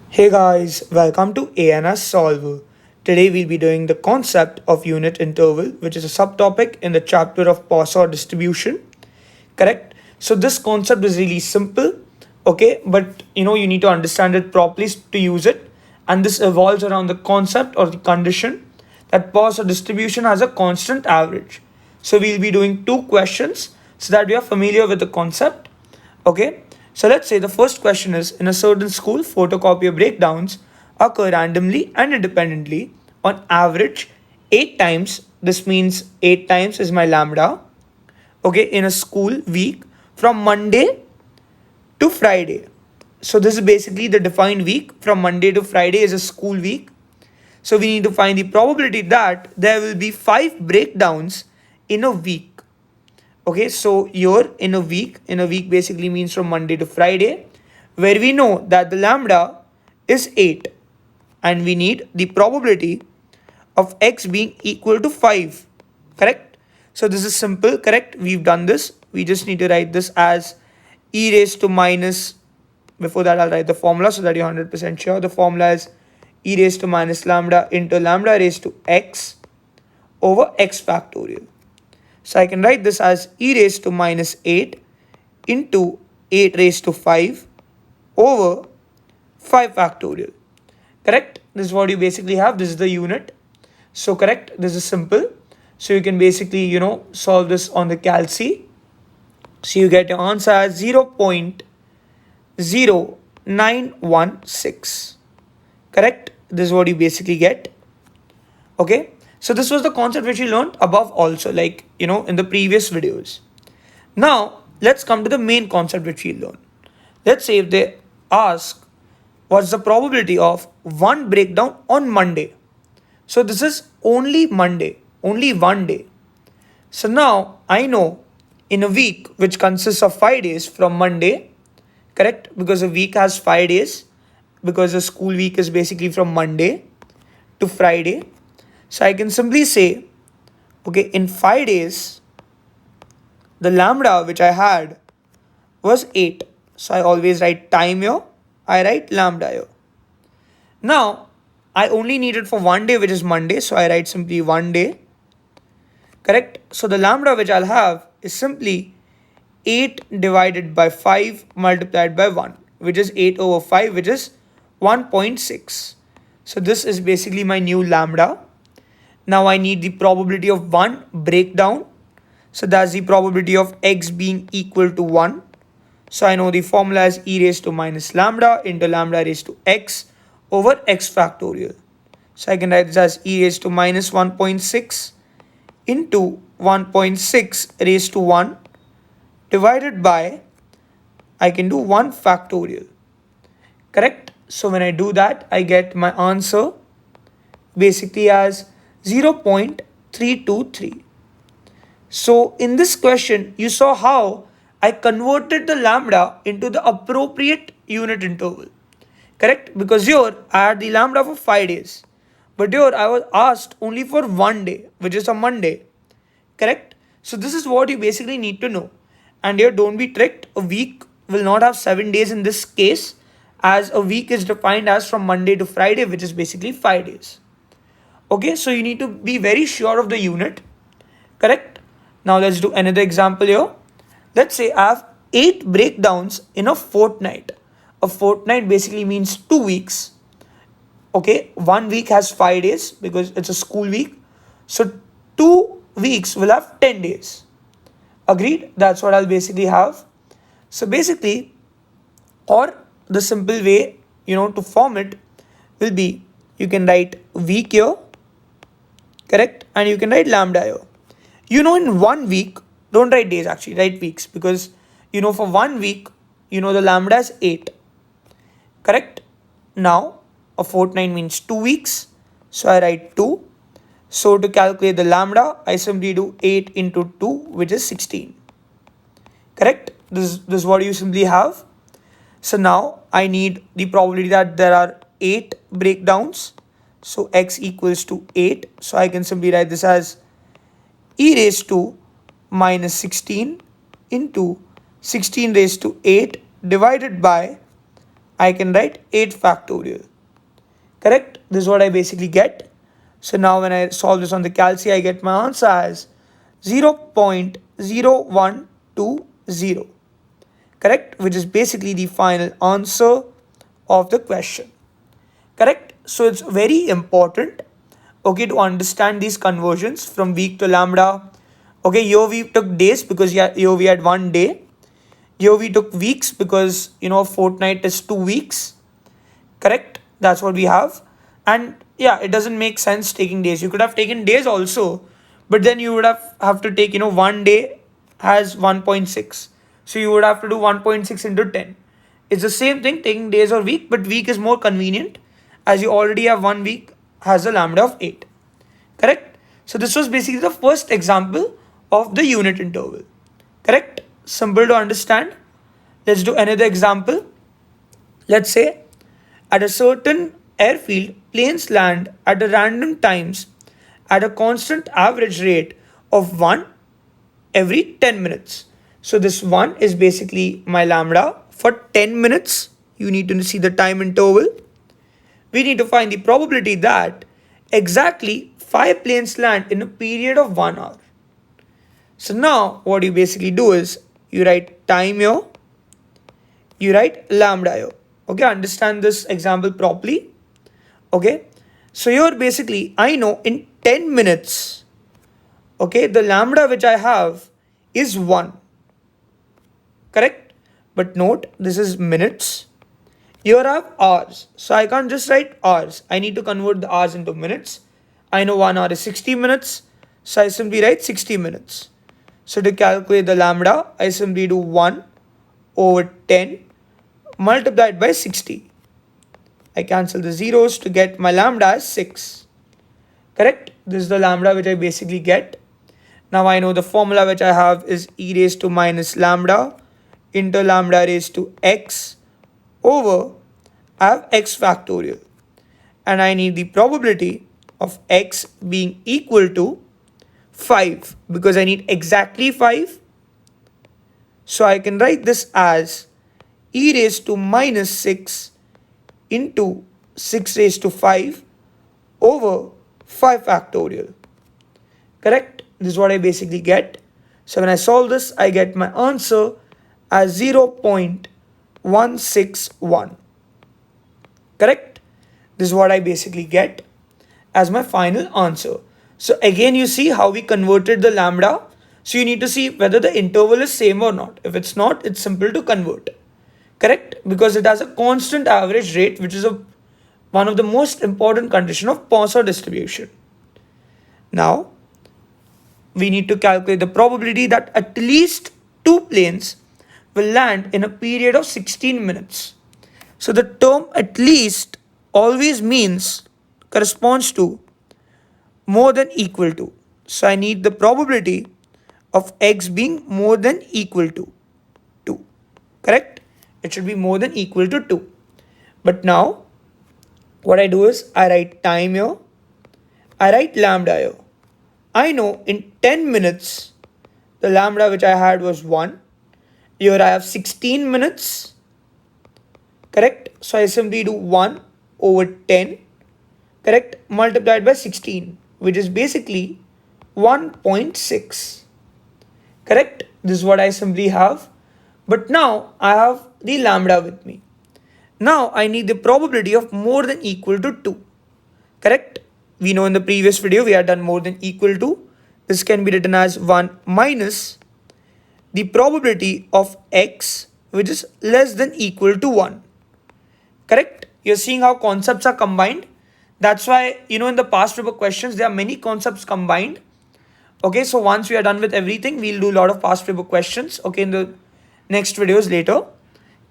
Hey guys, welcome to ANS Solver. Today we'll be doing the concept of unit interval, which is a subtopic in the chapter of Poisson distribution. Correct? So this concept is really simple, okay, but you need to understand it properly to use it. And this evolves around the concept or the condition that Poisson distribution has a constant average. So we'll be doing two questions so that we are familiar with the concept. Okay, so let's say the first question is, in a certain school, photocopier breakdowns occur randomly and independently on average 8 times. This means 8 times is my lambda. Okay, in a school week from Monday to Friday. So this is basically the defined week. From Monday to Friday is a school week. So we need to find the probability that there will be 5 breakdowns in a week. Okay, so you're in a week basically means from Monday to Friday, where we know that the lambda is 8 and we need the probability of x being equal to 5. Correct? So this is simple, correct? We've done this. We just need to write this as e raised to minus, before that I'll write the formula so that you're 100% sure. The formula is e raised to minus lambda into lambda raised to x over x factorial. So I can write this as e raised to minus 8 into 8 raised to 5 over 5 factorial. Correct? This is what you basically have. This is the unit. So correct, this is simple. So you can basically, solve this on the calci. So you get your answer as 0.0916. Correct? This is what you basically get. Okay. So this was the concept which we learned above also, like, in the previous videos. Now, let's come to the main concept which we learned. Let's say if they ask, what's the probability of one breakdown on Monday? So this is only Monday, only one day. So now I know in a week which consists of 5 days from Monday, correct? Because a week has 5 days, because a school week is basically from Monday to Friday. So I can simply say, okay, in 5 days, the lambda which I had was 8. So I always write time here, I write lambda here. Now, I only need it for one day, which is Monday. So I write simply one day. Correct? So the lambda which I'll have is simply 8 divided by 5 multiplied by 1, which is 8 over 5, which is 1.6. So this is basically my new lambda. Now I need the probability of one breakdown. So that's the probability of x being equal to 1. So I know the formula is e raised to minus lambda into lambda raised to x over x factorial. So I can write this as e raised to minus 1.6 into 1.6 raised to 1 divided by, I can do 1 factorial. Correct? So when I do that, I get my answer basically as 0.323. So in this question, you saw how I converted the lambda into the appropriate unit interval. Correct? Because here I had the lambda for 5 days. But here I was asked only for one day, which is a Monday. Correct? So this is what you basically need to know. And here don't be tricked. A week will not have 7 days in this case, as a week is defined as from Monday to Friday, which is basically 5 days. Okay, so you need to be very sure of the unit. Correct? Now let's do another example here. Let's say I have 8 breakdowns in a fortnight. A fortnight basically means 2 weeks. Okay, 1 week has 5 days because it's a school week. So 2 weeks will have 10 days. Agreed? That's what I'll basically have. So basically, or the simple way, to form it will be, you can write week here, correct? And you can write lambda here. In 1 week, don't write days actually, write weeks, because for 1 week, the lambda is 8. Correct? Now, a fortnight means 2 weeks. So I write 2. So to calculate the lambda, I simply do 8 into 2, which is 16. Correct? This is what you simply have. So now I need the probability that there are 8 breakdowns. So x equals to 8. So I can simply write this as e raised to minus 16 into 16 raised to 8 divided by I can write 8 factorial. Correct? This is what I basically get. So now when I solve this on the calci, I get my answer as 0.0120. Correct? Which is basically the final answer of the question. Correct? So it's very important, okay, to understand these conversions from week to lambda. Okay, here we took days because here we had 1 day. Here we took weeks because a fortnight is 2 weeks. Correct? That's what we have. And yeah, it doesn't make sense taking days. You could have taken days also, but then you would have to take 1 day has 1.6. So you would have to do 1.6 into 10. It's the same thing taking days or week, but week is more convenient as you already have 1 week has a lambda of 8. Correct? So this was basically the first example of the unit interval. Correct? Simple to understand. Let's do another example. Let's say at a certain airfield, planes land at a random times at a constant average rate of 1 every 10 minutes. So this 1 is basically my lambda for 10 minutes. You need to see the time interval. We need to find the probability that exactly 5 planes land in a period of 1 hour. So now what you basically do is you write time here, you write lambda here. Okay, understand this example properly. Okay, so here basically I know in 10 minutes, okay, the lambda which I have is 1. Correct? But note, this is minutes. Here I have hours. So I can't just write hours. I need to convert the hours into minutes. I know 1 hour is 60 minutes. So I simply write 60 minutes. So to calculate the lambda, I simply do 1 over 10 multiplied by 60. I cancel the zeros to get my lambda as 6. Correct? This is the lambda which I basically get. Now I know the formula which I have is e raised to minus lambda into lambda raised to x over I have x factorial. And I need the probability of x being equal to 5 because I need exactly 5. So I can write this as e raised to minus 6 into 6 raised to 5 over 5 factorial. Correct? This is what I basically get. So when I solve this, I get my answer as 0.161. Correct? This is what I basically get as my final answer. So again, you see how we converted the lambda. So you need to see whether the interval is same or not. If it's not, it's simple to convert. Correct? Because it has a constant average rate, which is one of the most important condition of Poisson distribution. Now, we need to calculate the probability that at least 2 planes will land in a period of 16 minutes. So the term at least always corresponds to more than equal to. So I need the probability of x being more than equal to 2. Correct? It should be more than equal to 2. But now, what I do is I write time here, I write lambda here. I know in 10 minutes, the lambda which I had was 1. Here I have 16 minutes. Correct? So I simply do 1 over 10. Correct? Multiplied by 16, which is basically 1.6. Correct? This is what I simply have. But now I have the lambda with me. Now I need the probability of more than equal to 2. Correct? We know in the previous video we had done more than equal to. This can be written as 1 minus the probability of x which is less than equal to 1. Correct? You're seeing how concepts are combined. That's why, in the past paper questions, there are many concepts combined. Okay, so once we are done with everything, we'll do a lot of past paper questions, okay, in the next videos later.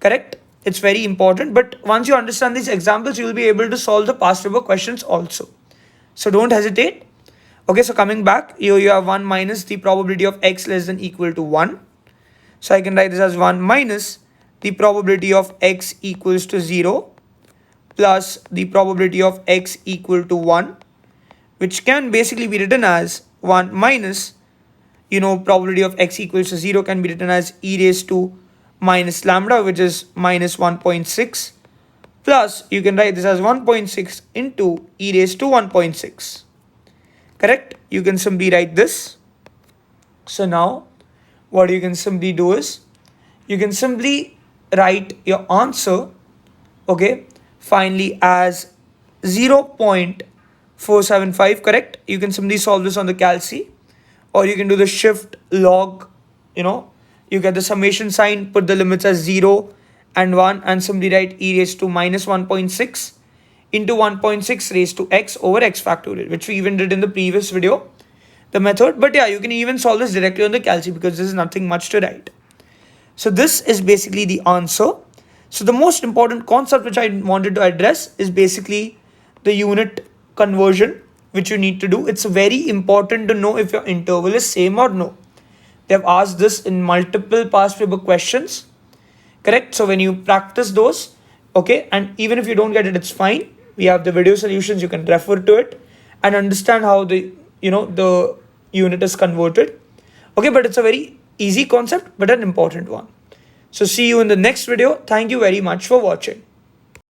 Correct? It's very important. But once you understand these examples, you will be able to solve the past paper questions also. So don't hesitate. Okay, so coming back, here you have 1 minus the probability of x less than equal to 1. So I can write this as 1 minus the probability of x equals to 0 plus the probability of x equal to 1, which can basically be written as 1 minus, probability of x equals to 0 can be written as e raised to minus lambda, which is minus 1.6 plus you can write this as 1.6 into e raised to 1.6. Correct? You can simply write this. So now what you can simply do is you can simply write your answer, okay, finally as 0.475. Correct? You can simply solve this on the calci, or you can do the shift log, you get the summation sign, put the limits as 0 and 1, and simply write e raised to minus 1.6 into 1.6 raised to x over x factorial, which we even did in the previous video, the method. But yeah, you can even solve this directly on the calci because there is nothing much to write. So this is basically the answer. So the most important concept which I wanted to address is basically the unit conversion which you need to do. It's very important to know if your interval is same or no. They have asked this in multiple past paper questions. Correct? So when you practice those, okay, and even if you don't get it, it's fine. We have the video solutions, you can refer to it and understand how the unit is converted. Okay, but it's a very easy concept but an important one. So see you in the next video. Thank you very much for watching.